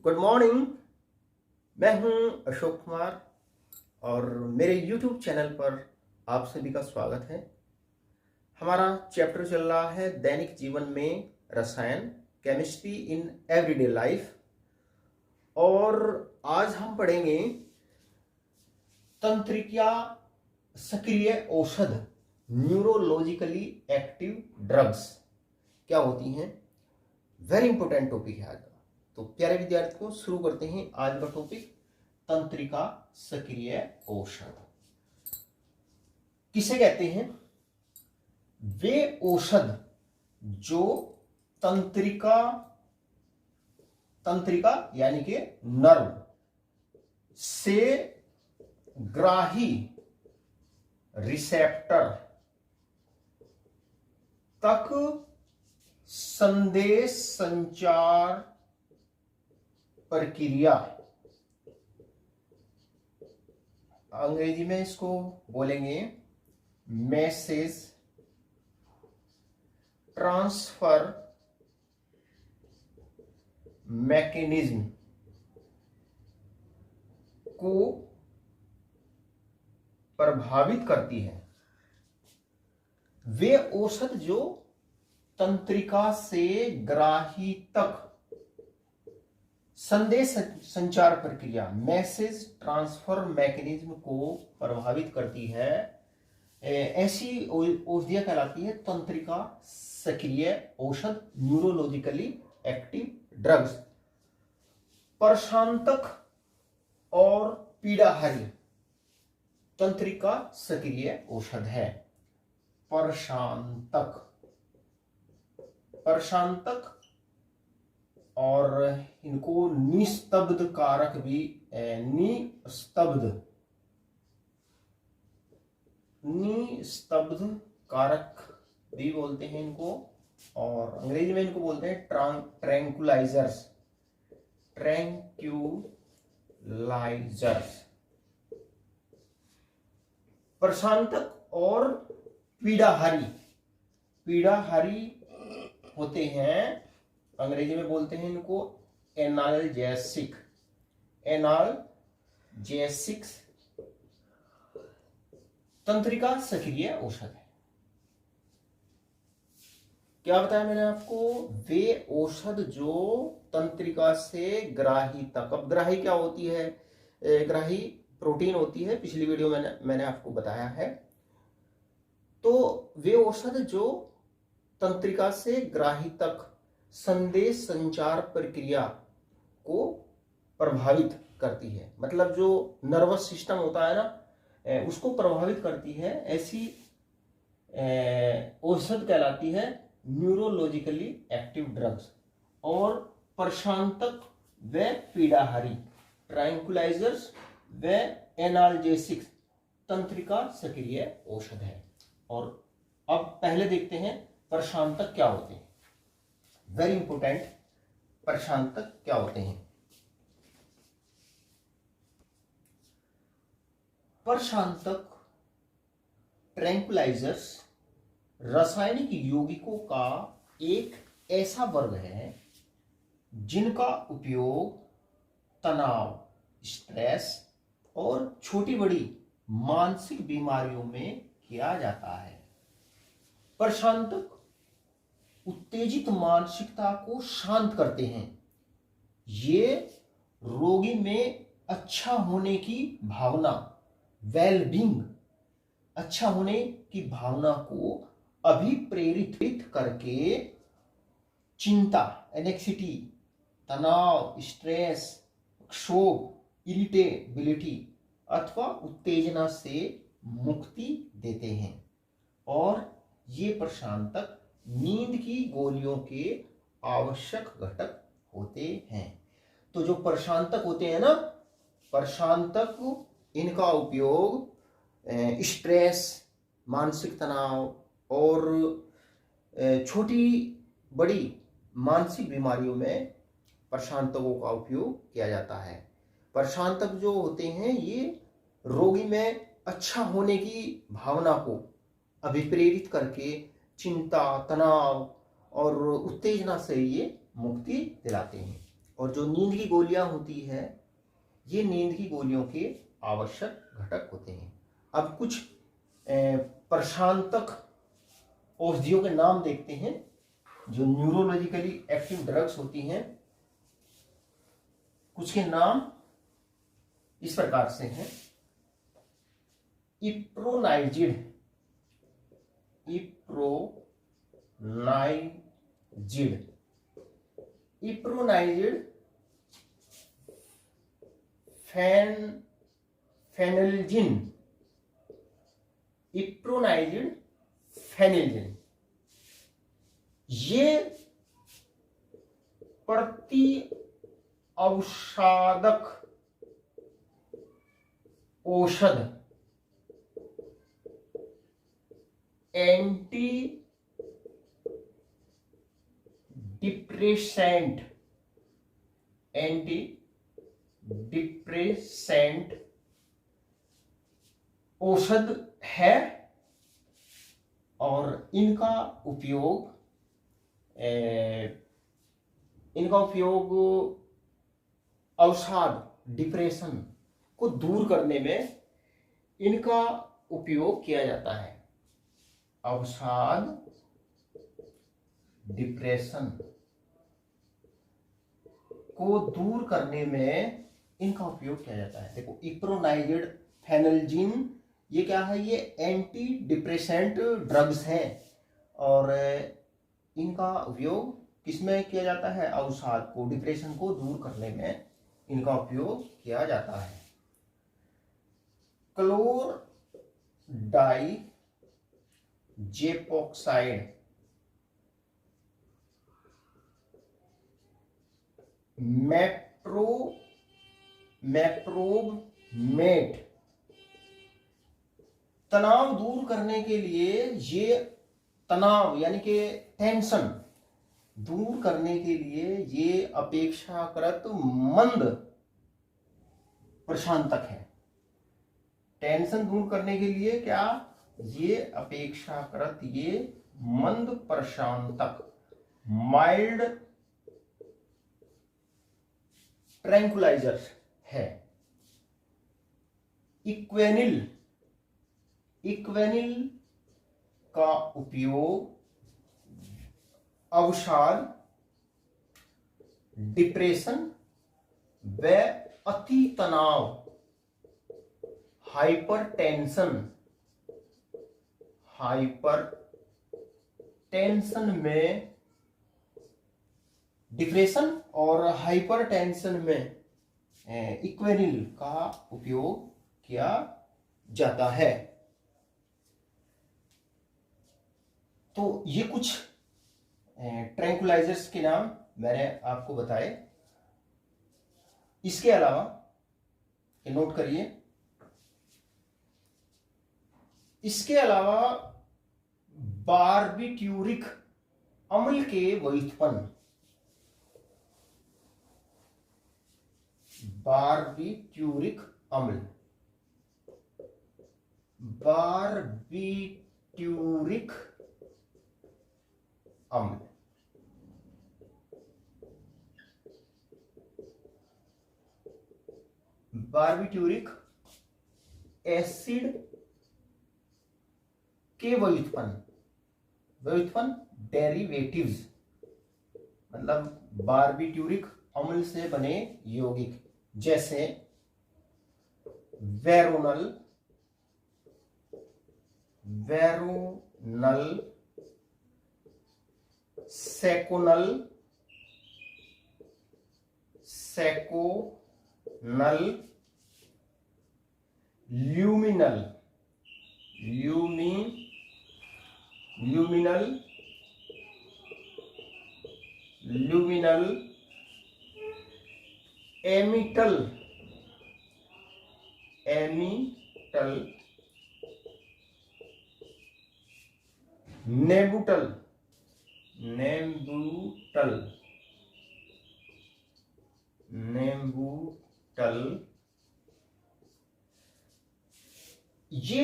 Good morning. मैं हूं अशोक कुमार और मेरे यूट्यूब चैनल पर आप सभी का स्वागत है। हमारा चैप्टर चल रहा है दैनिक जीवन में रसायन, केमिस्ट्री इन एवरीडे लाइफ। और आज हम पढ़ेंगे तंत्रिका सक्रिय औषध, न्यूरोलॉजिकली एक्टिव ड्रग्स क्या होती हैं। वेरी इंपॉर्टेंट टॉपिक है आज का। तो प्यारे विद्यार्थियों, शुरू करते हैं आज का टॉपिक, तंत्रिका सक्रिय औषध किसे कहते हैं? वे औषध जो तंत्रिका यानी कि नर्व से ग्राही रिसेप्टर तक संदेश संचार प्रक्रिया, अंग्रेजी में इसको बोलेंगे मैसेज ट्रांसफर मैकेनिज्म को प्रभावित करती है। वे औषध जो तंत्रिका से ग्राही तक संदेश संचार प्रक्रिया, मैसेज ट्रांसफर मैकेनिज्म को प्रभावित करती है, ऐसी औषधियां कहलाती है तंत्रिका सक्रिय औषध, न्यूरोलॉजिकली एक्टिव ड्रग्स। प्रशांतक और पीड़ाहारी तंत्रिका सक्रिय औषध है। प्रशांतक और इनको निस्तब्ध कारक भी, निस्तब्ध कारक भी बोलते हैं इनको, और अंग्रेजी में इनको बोलते हैं ट्रैंकुलाइजर्स। प्रशांतक और पीड़ाहारी होते हैं, अंग्रेजी में बोलते हैं इनको एनाल्जेसिक्स तंत्रिका सक्रिय औषध है। क्या बताया मैंने आपको? वे औषध जो तंत्रिका से ग्राही तक, अब ग्राही क्या होती है? ग्राही प्रोटीन होती है, पिछली वीडियो में मैंने आपको बताया है। तो वे औषध जो तंत्रिका से ग्राही तक संदेश संचार प्रक्रिया को प्रभावित करती है, मतलब जो नर्वस सिस्टम होता है ना, उसको प्रभावित करती है, ऐसी औषध कहलाती है न्यूरोलॉजिकली एक्टिव ड्रग्स। और प्रशांतक व पीड़ाहारी, ट्रैंकुलाइजर्स व एनाल्जेसिक्स तंत्रिका सक्रिय औषध है। और अब पहले देखते हैं प्रशांतक क्या होते हैं। वेरी इंपोर्टेंट, प्रशांतक क्या होते हैं? प्रशांतक, ट्रैंकुलाइजर्स रासायनिक यौगिकों का एक ऐसा वर्ग है जिनका उपयोग तनाव, स्ट्रेस और छोटी बड़ी मानसिक बीमारियों में किया जाता है। प्रशांतक उत्तेजित मानसिकता को शांत करते हैं। ये रोगी में अच्छा होने की भावना, वेलबींग, अच्छा होने की भावना को अभिप्रेरित करके चिंता, एनेक्सिटी, तनाव, स्ट्रेस, क्षोभ, इरिटेबिलिटी अथवा उत्तेजना से मुक्ति देते हैं। और ये प्रशांतक नींद की गोलियों के आवश्यक घटक होते हैं। तो जो प्रशांतक होते हैं ना, प्रशांतक, इनका उपयोग स्ट्रेस, मानसिक तनाव और छोटी बड़ी मानसिक बीमारियों में प्रशांतकों का उपयोग किया जाता है। प्रशांतक जो होते हैं ये रोगी में अच्छा होने की भावना को अभिप्रेरित करके चिंता, तनाव और उत्तेजना से ये मुक्ति दिलाते हैं। और जो नींद की गोलियां होती है, ये नींद की गोलियों के आवश्यक घटक होते हैं। अब कुछ प्रशांतक औषधियों के नाम देखते हैं जो न्यूरोलॉजिकली एक्टिव ड्रग्स होती हैं। कुछ के नाम इस प्रकार से हैं। इप्रोनाइजिड, इप्रोनाइजिड, इप्रोनाइजिड, फेनेल्जिन, इप्रोनाइजिड, फेनेल्जिन, ये प्रति अवसादक औषध, एंटी डिप्रेसेंट, एंटी डिप्रेसेंट औषध है और इनका उपयोग अवसाद, डिप्रेशन को दूर करने में इनका उपयोग किया जाता है। अवसाद, डिप्रेशन को दूर करने में इनका उपयोग किया जाता है। देखो, इप्रोनाइजिड, फेनेल्जिन, ये क्या है? ये एंटी डिप्रेसेंट ड्रग्स हैं और इनका उपयोग किसमें किया जाता है? अवसाद को, डिप्रेशन को दूर करने में इनका उपयोग किया जाता है। क्लोरडाइजेपोक्साइड, मैप्रोमेट, तनाव दूर करने के लिए, ये तनाव यानी कि टेंशन दूर करने के लिए ये अपेक्षाकृत मंद प्रशांतक है। टेंशन दूर करने के लिए क्या? ये अपेक्षाकृत ये मंद प्रशांतक, माइल्ड ट्रैंकुलाइजर है। इक्वेनिल, इक्वेनिल का उपयोग अवसाद, डिप्रेशन व अति तनाव, हाइपरटेंशन में, डिप्रेशन और हाइपरटेंशन में इक्वेनिल का उपयोग किया जाता है। तो ये कुछ ट्रैंकुलाइजर्स के नाम मैंने आपको बताए। इसके अलावा नोट करिए, इसके अलावा बारबिट्यूरिक अम्ल के व्युत्पन्न, बारबिट्यूरिक अम्ल, बारबिट्यूरिक अम्ल, बारबिट्यूरिक एसिड के व्युत्पन्न डेरिवेटिव्स, मतलब बारबिट्यूरिक अम्ल से बने यौगिक, जैसे वेरोनल, सेकोनल, ल्यूमिनल, एमिटल, नेबुटल, ये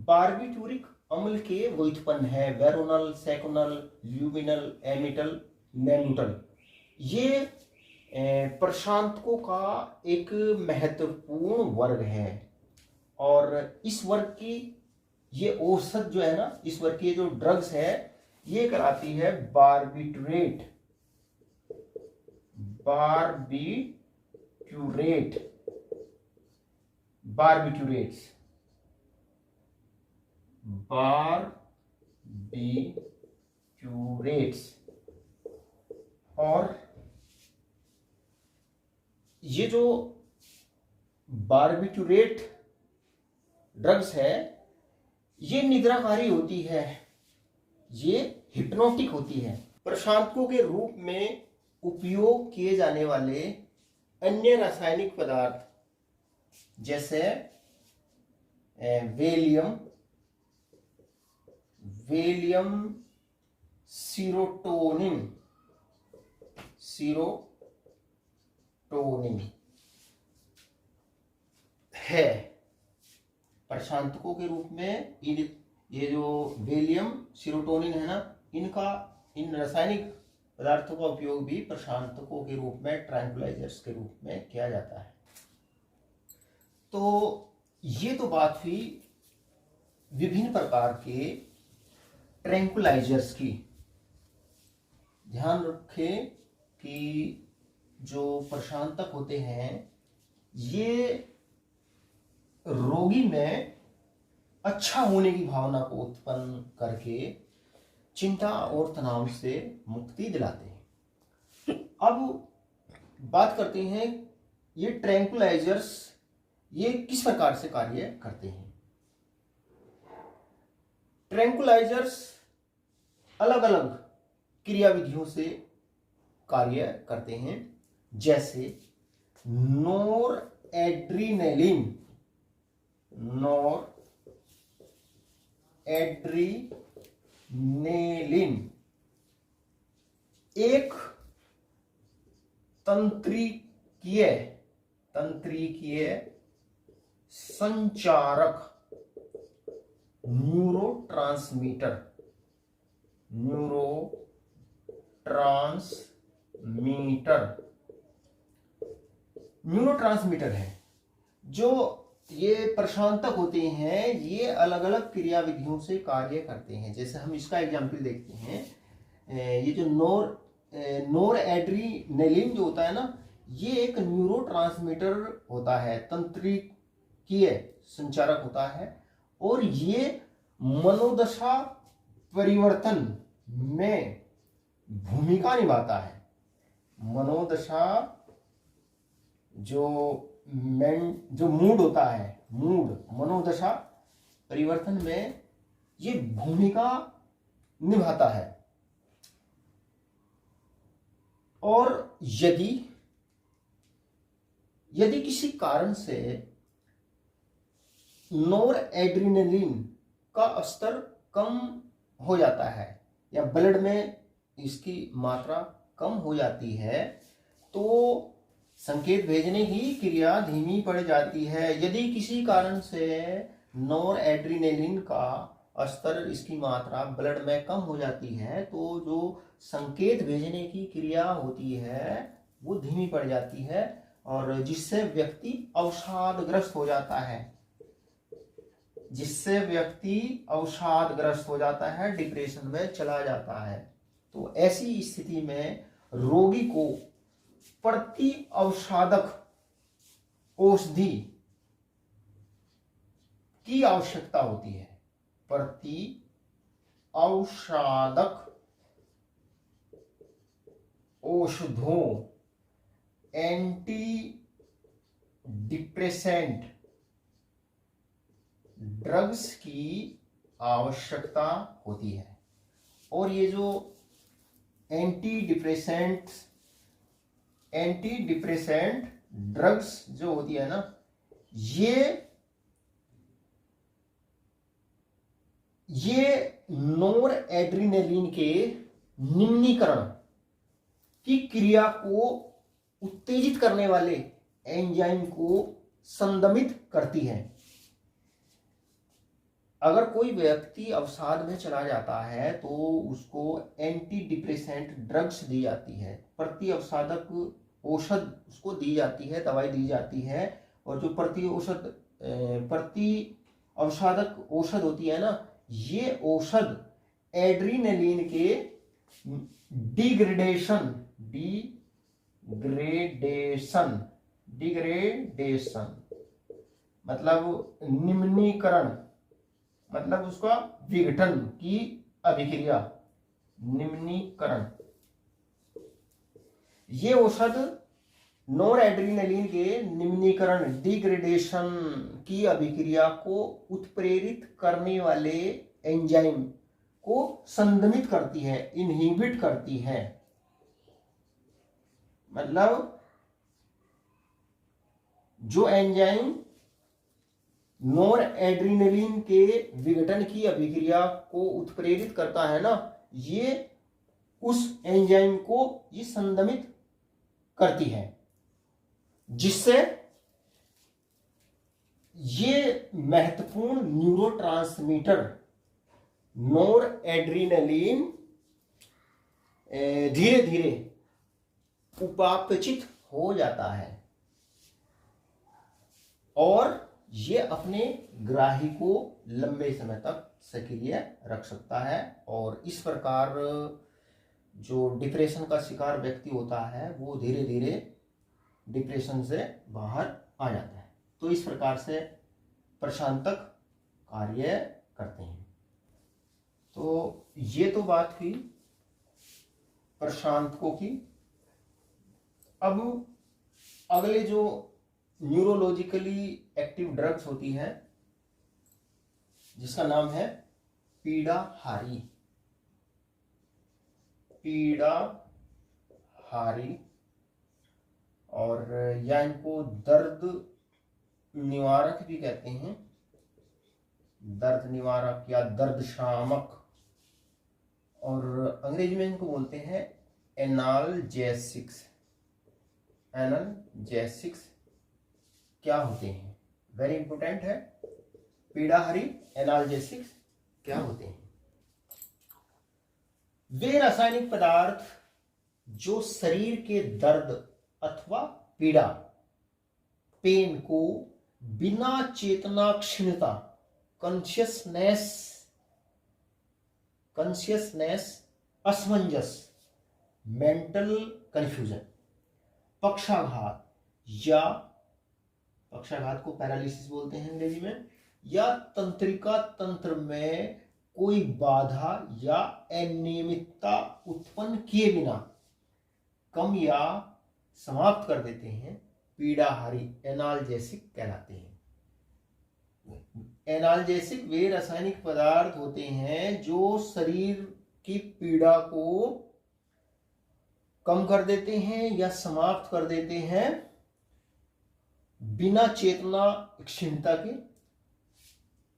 बारबिट्यूरिक अम्ल के व्युत्पन्न है। वेरोनल, सेकोनल, ल्यूमिनल, एमिटल, नेबुटल, ये प्रशांतकों का एक महत्वपूर्ण वर्ग है और इस वर्ग की ये औसत जो है ना, इस वर्ग की जो ड्रग्स है ये कहलाती है बारबिटूरेट। बारबिटूरेट्स और ये जो बारबिटूरेट ड्रग्स है ये निद्राकारी होती है, ये हिप्नोटिक होती है। प्रशांतकों के रूप में उपयोग किए जाने वाले अन्य रासायनिक पदार्थ जैसे वेलियम सीरोटोनिन है। प्रशांतकों के रूप में ये जो वेलियम सीरोटोनिन है ना, इन रासायनिक पदार्थों का उपयोग भी प्रशांतकों के रूप में, ट्रैंकुलाइजर्स के रूप में किया जाता है। तो ये तो बात हुई विभिन्न प्रकार के ट्रैंकुलाइजर्स की। ध्यान रखें कि जो प्रशांतक होते हैं ये रोगी में अच्छा होने की भावना को उत्पन्न करके चिंता और तनाव से मुक्ति दिलाते हैं। अब बात करते हैं ये ट्रैंकुलाइजर्स ये किस प्रकार से कार्य करते हैं। ट्रैंकुलाइजर्स अलग अलग क्रियाविधियों से कार्य करते हैं, जैसे नोरएड्रेनालिन एक तंत्रिकीय संचारक न्यूरोट्रांसमीटर है। जो ये प्रशांतक होते हैं ये अलग अलग क्रियाविधियों से कार्य करते हैं। जैसे हम इसका एग्जाम्पल देखते हैं, ये जो नोरएड्रेनालिन जो होता है ना, ये एक न्यूरोट्रांसमीटर होता है, तंत्रिकीय संचारक होता है और ये मनोदशा परिवर्तन में भूमिका निभाता है। मनोदशा जो मूड होता है, मनोदशा परिवर्तन में ये भूमिका निभाता है। और यदि किसी कारण से नोरएड्रेनालिन का स्तर कम हो जाता है या ब्लड में इसकी मात्रा कम हो जाती है तो संकेत भेजने की क्रिया धीमी पड़ जाती है। यदि किसी कारण से नोरएड्रेनालिन का स्तर, इसकी मात्रा ब्लड में कम हो जाती है तो जो संकेत भेजने की क्रिया होती है वो धीमी पड़ जाती है और जिससे व्यक्ति अवसादग्रस्त हो जाता है, डिप्रेशन में चला जाता है। तो ऐसी स्थिति में रोगी को प्रति अवसादक औषधि की आवश्यकता होती है। प्रति अवसादक औषधों, एंटी डिप्रेसेंट ड्रग्स की आवश्यकता होती है। और ये जो एंटी डिप्रेसेंट ड्रग्स जो होती है ना, ये नोरएड्रेनालिन के निम्नीकरण की क्रिया को उत्तेजित करने वाले एंजाइम को संदमित करती है। अगर कोई व्यक्ति अवसाद में चला जाता है तो उसको एंटी डिप्रेसेंट ड्रग्स दी जाती है। प्रति अवसादक औषध उसको दी जाती है, दवाई दी जाती है। और जो प्रति अवसादक औषध होती है ना, ये औषध एड्रीनलिन के डिग्रेडेशन मतलब निम्नीकरण, मतलब उसका विघटन की अभिक्रिया, निम्नीकरण। ये औषध नॉर एड्रीनलिन के निम्नीकरण, डिग्रेडेशन की अभिक्रिया को उत्प्रेरित करने वाले एंजाइम को संदमित करती है, इनहिबिट करती है। मतलब जो एंजाइम नॉर एड्रीनलिन के विघटन की अभिक्रिया को उत्प्रेरित करता है ना, ये उस एंजाइम को ये संदमित करती है, जिससे ये महत्वपूर्ण न्यूरोट्रांसमीटर नॉर एड्रीनलिन धीरे धीरे उपापचित हो जाता है और ये अपने ग्राही को लंबे समय तक सक्रिय रख सकता है। और इस प्रकार जो डिप्रेशन का शिकार व्यक्ति होता है वो धीरे धीरे डिप्रेशन से बाहर आ जाता है। तो इस प्रकार से प्रशांतक कार्य करते हैं। तो ये तो बात हुई प्रशांतकों की। अब अगले जो न्यूरोलॉजिकली एक्टिव ड्रग्स होती है, जिसका नाम है पीड़ाहारी। पीड़ाहारी, और या इनको दर्द निवारक भी कहते हैं, दर्द निवारक या दर्द शामक, और अंग्रेजी में इनको बोलते हैं एनाल्जेसिक्स। एनाल्जेसिक्स क्या होते हैं, वेरी इंपॉर्टेंट है। पीड़ाहारी, एनाल्जेसिक्स क्या होते हैं? वे रासायनिक पदार्थ जो शरीर के दर्द अथवा पीड़ा, पेन को बिना चेतना क्षीणता, कॉन्शियसनेस, असमंजस, मेंटल कंफ्यूजन, पक्षाघात को पैरालिसिस बोलते हैं अंग्रेजी में, या तंत्रिका तंत्र में कोई बाधा या अनियमितता उत्पन्न किए बिना कम या समाप्त कर देते हैं, पीड़ाहारी एनाल्जेसिक कहलाते हैं। एनाल्जेसिक वे रासायनिक पदार्थ होते हैं जो शरीर की पीड़ा को कम कर देते हैं या समाप्त कर देते हैं बिना चेतना क्षीणता के,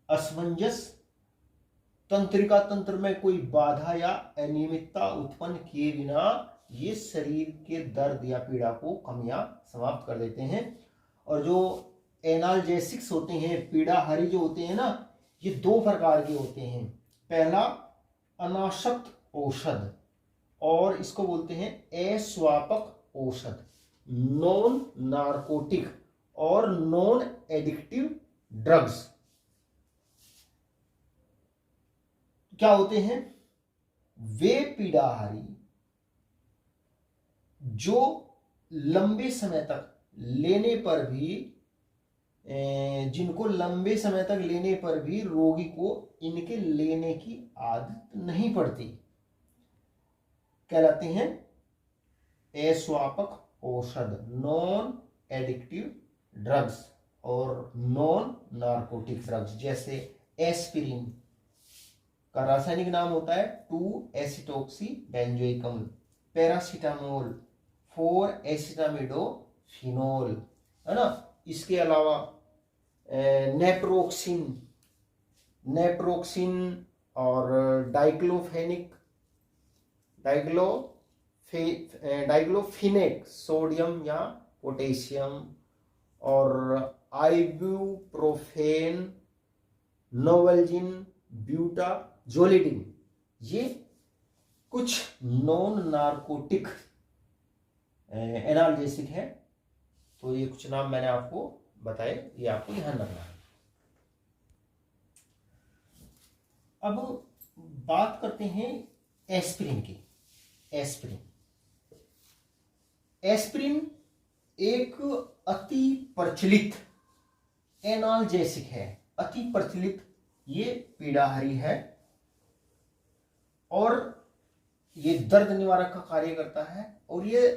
असमंजस, तंत्रिका तंत्र में कोई बाधा या अनियमितता उत्पन्न किए बिना ये शरीर के दर्द या पीड़ा को कम या समाप्त कर देते हैं। और जो एनाल्जेसिक्स होते हैं, पीड़ाहारी जो होते हैं ना, ये दो प्रकार के होते हैं। पहला अनासक्त औषध, और इसको बोलते हैं अस्वापक औषध, नॉन नार्कोटिक और नॉन एडिक्टिव ड्रग्स। क्या होते हैं? वे पीड़ाहारी जो लंबे समय तक लेने पर भी, जिनको लंबे समय तक लेने पर भी रोगी को इनके लेने की आदत नहीं पड़ती, कहलाते हैं अस्वापक औषध, नॉन एडिक्टिव ड्रग्स और नॉन नार्कोटिक ड्रग्स। जैसे एस्पिरिन का रासायनिक नाम होता है 2-एसिटोक्सी बेंजोइकम, पैरासीटामोल 4-एसिटामिडोफिनोल, है ना। इसके अलावा नेप्रोक्सिन और डाइक्लोफिनेक सोडियम या पोटेशियम, और आइबुप्रोफेन, नोवल्जिन, ब्यूटाजोलिडिन, ये कुछ नॉन नार्कोटिक एनाल्जेसिक है। तो ये कुछ नाम मैंने आपको बताए, ये आपको ध्यान रखना है। अब बात करते हैं एस्पिरिन की। एस्पिरिन एस्पिरिन एक अति प्रचलित एनाल्जेसिक है। अति प्रचलित ये पीड़ाहारी है और ये दर्द निवारक का कार्य करता है। और ये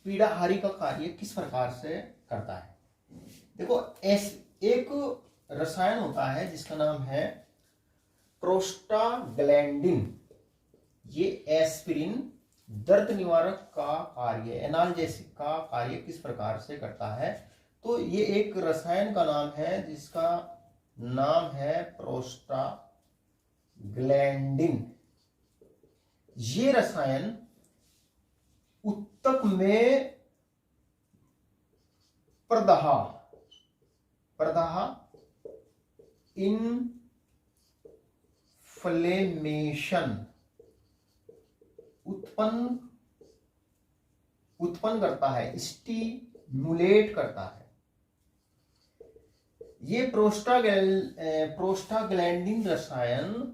पीड़ाहारी का कार्य किस प्रकार से करता है? देखो, एक रसायन होता है जिसका नाम है प्रोस्टाग्लैंडिन। ये एस्पिरिन दर्द निवारक का कार्य, एनाल्जेसिक का कार्य किस प्रकार से करता है? तो ये एक रसायन का नाम है जिसका नाम है प्रोस्टाग्लैंडिन। ये रसायन उत्तक में प्रदाह इन्फ्लेमेशन उत्पन्न करता है, स्टिमुलेट करता है। ये प्रोस्टाग्लैंडिन रसायन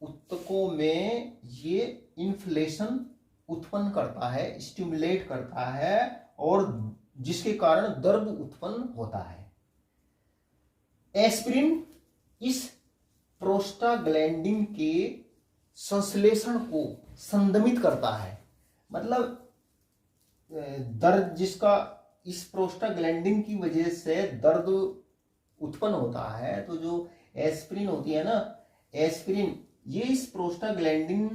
उत्तकों में ये इन्फ्लेशन उत्पन्न करता है, स्टिमुलेट करता है, और जिसके कारण दर्द उत्पन्न होता है। एस्पिरिन इस प्रोस्टाग्लैंडिन के संश्लेषण को संदमित करता है। मतलब दर्द जिसका इस प्रोस्टाग्लैंडिन की वजह से दर्द उत्पन्न होता है, तो जो एस्पिरिन होती है ना, एस्पिरिन ये इस प्रोस्टाग्लैंडिन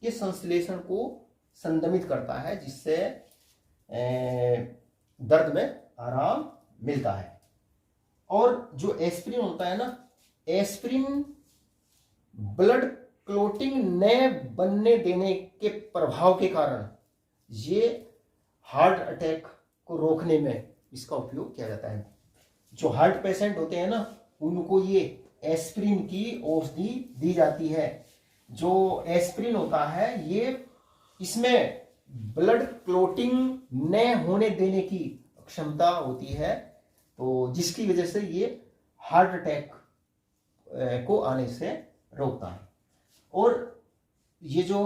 के संश्लेषण को संदमित करता है, जिससे दर्द में आराम मिलता है। और जो एस्पिरिन होता है ना, एस्पिरिन ब्लड क्लोटिंग न बनने देने के प्रभाव के कारण ये हार्ट अटैक को रोकने में इसका उपयोग किया जाता है। जो हार्ट पेशेंट होते हैं ना, उनको ये एस्पिरिन की औषधि दी जाती है। जो एस्पिरिन होता है ये इसमें ब्लड क्लोटिंग न होने देने की क्षमता होती है, तो जिसकी वजह से ये हार्ट अटैक को आने से रोकता है। और ये जो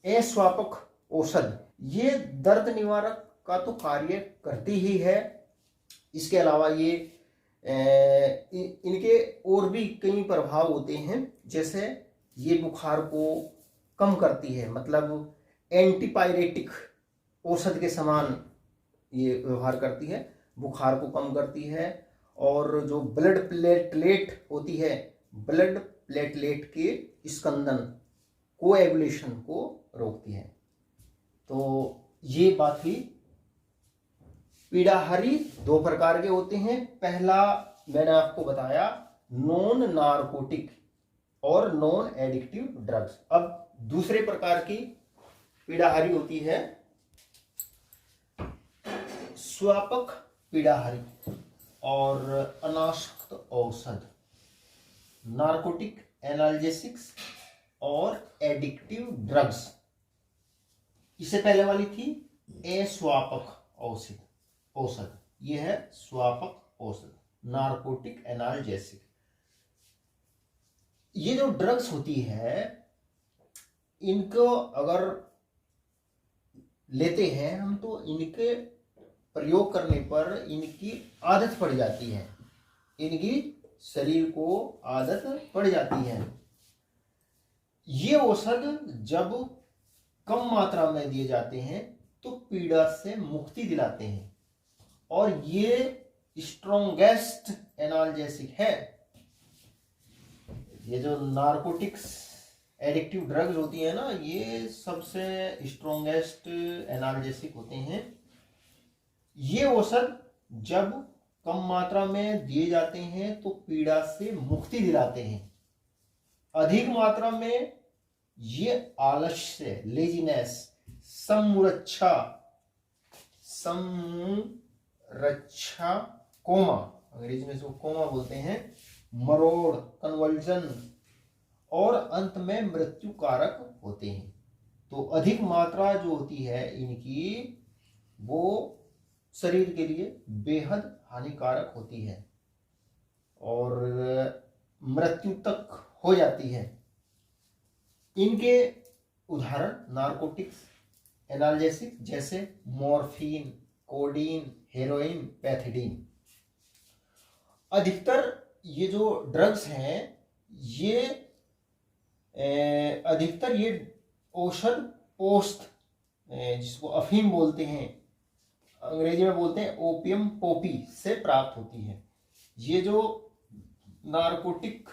अस्वापक औषध ये दर्द निवारक का तो कार्य करती ही है, इसके अलावा ये इनके और भी कई प्रभाव होते हैं। जैसे ये बुखार को कम करती है, मतलब एंटीपायरेटिक औषध के समान ये व्यवहार करती है, बुखार को कम करती है। और जो ब्लड प्लेटलेट होती है, ब्लड प्लेटलेट के स्कंदन, कोएगुलेशन को रोकती है। तो ये बात हुई। पीड़ाहारी दो प्रकार के होते हैं। पहला मैंने आपको बताया नॉन नारकोटिक और नॉन एडिक्टिव ड्रग्स। अब दूसरे प्रकार की पीड़ाहारी होती है स्वापक पीड़ाहारी और अनासक्त औषध, नार्कोटिक, एनाल्जेसिक्स और एडिक्टिव ड्रग्स। इससे पहले वाली थी अस्वापक औषध, यह है स्वापक औषध, नार्कोटिक, एनाल्जेसिक। ये जो ड्रग्स होती है, इनको अगर लेते हैं हम तो इनके प्रयोग करने पर इनकी आदत पड़ जाती है, इनकी शरीर को आदत पड़ जाती है। ये औषध जब कम मात्रा में दिए जाते हैं तो पीड़ा से मुक्ति दिलाते हैं, और ये स्ट्रॉन्गेस्ट एनाल्जेसिक है। ये जो नार्कोटिक्स, एडिक्टिव ड्रग्स होती है ना, ये सबसे स्ट्रॉन्गेस्ट एनाल्जेसिक होते हैं। ये औषध जब कम मात्रा में दिए जाते हैं तो पीड़ा से मुक्ति दिलाते हैं। अधिक मात्रा में ये आलस्य, लेजीनेस, समूरच्छा, कोमा, अंग्रेजी में इसको कोमा बोलते हैं, मरोड़, कन्वर्जन और अंत में मृत्यु कारक होते हैं। तो अधिक मात्रा जो होती है इनकी वो शरीर के लिए बेहद हानिकारक होती है और मृत्यु तक हो जाती है। इनके उदाहरण नारकोटिक्स, एनाल्जेसिक जैसे मॉर्फिन, कोडीन, हेरोइन, पैथिडीन। अधिकतर ये जो ड्रग्स हैं ये अधिकतर ये औषध पोस्त, जिसको अफीम बोलते हैं, अंग्रेजी में बोलते हैं ओपियम पोपी, से प्राप्त होती है। ये जो नारकोटिक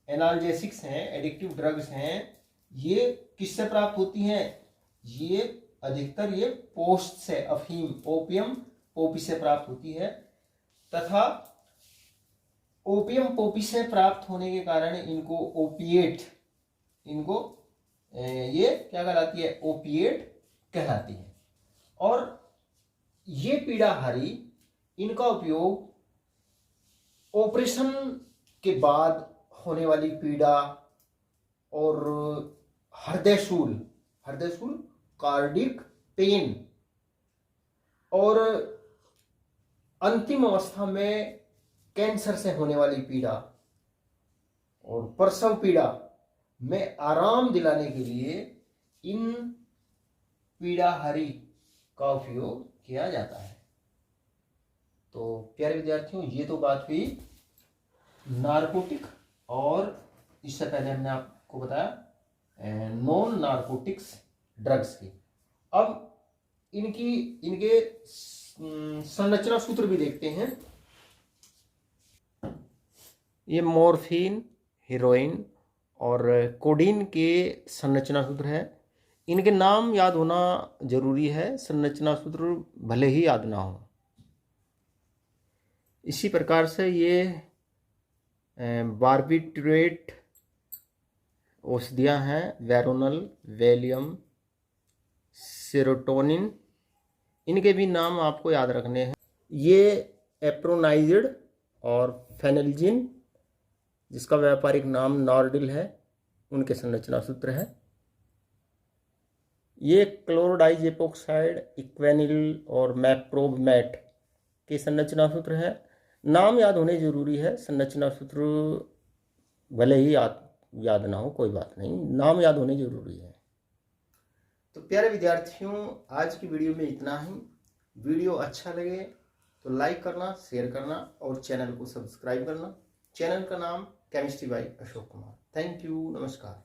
एनाल्जेसिक्स हैं, एडिक्टिव ड्रग्स हैं, ये किससे प्राप्त होती हैं? ये अधिकतर ये पोस्त से, अफीम, ओपियम पोपी से प्राप्त होती है। तथा ओपियम पोपी से प्राप्त होने के कारण इनको ओपिएट, इनको ये क्या कहलाती है? ओपिएट कहलाती है। और ये पीड़ाहारी, इनका उपयोग ऑपरेशन के बाद होने वाली पीड़ा और हृदयशूल कार्डिक पेन और अंतिम अवस्था में कैंसर से होने वाली पीड़ा और प्रसव पीड़ा में आराम दिलाने के लिए इन पीड़ाहारी का उपयोग किया जाता है। तो प्यारे विद्यार्थियों, ये तो बात हुई नारकोटिक और इससे पहले हमने आपको बताया नॉन नारकोटिक्स ड्रग्स की। अब इनके संरचना सूत्र भी देखते हैं। ये मॉर्फिन, हेरोइन और कोडीन के संरचना सूत्र है। इनके नाम याद होना जरूरी है, संरचना सूत्र भले ही याद ना हो। इसी प्रकार से ये बार्बिट्रेट औषधियाँ हैं, वेरोनल, वैलियम, सेरोटोनिन, इनके भी नाम आपको याद रखने हैं। ये एप्रोनाइजिड और फेनेल्जिन, जिसका व्यापारिक नाम नॉर्डिल है, उनके संरचना सूत्र है। ये क्लोरोडाइज एपोक्साइड, इक्वेनिल और मैप्रोबमैट के संरचना सूत्र है। नाम याद होने जरूरी है, संरचना सूत्र भले ही याद ना हो, कोई बात नहीं, नाम याद होने जरूरी है। तो प्यारे विद्यार्थियों, आज की वीडियो में इतना ही। वीडियो अच्छा लगे तो लाइक करना, शेयर करना और चैनल को सब्सक्राइब करना। चैनल का नाम chemistry bye Ashok Kumar. Thank you, नमस्कार।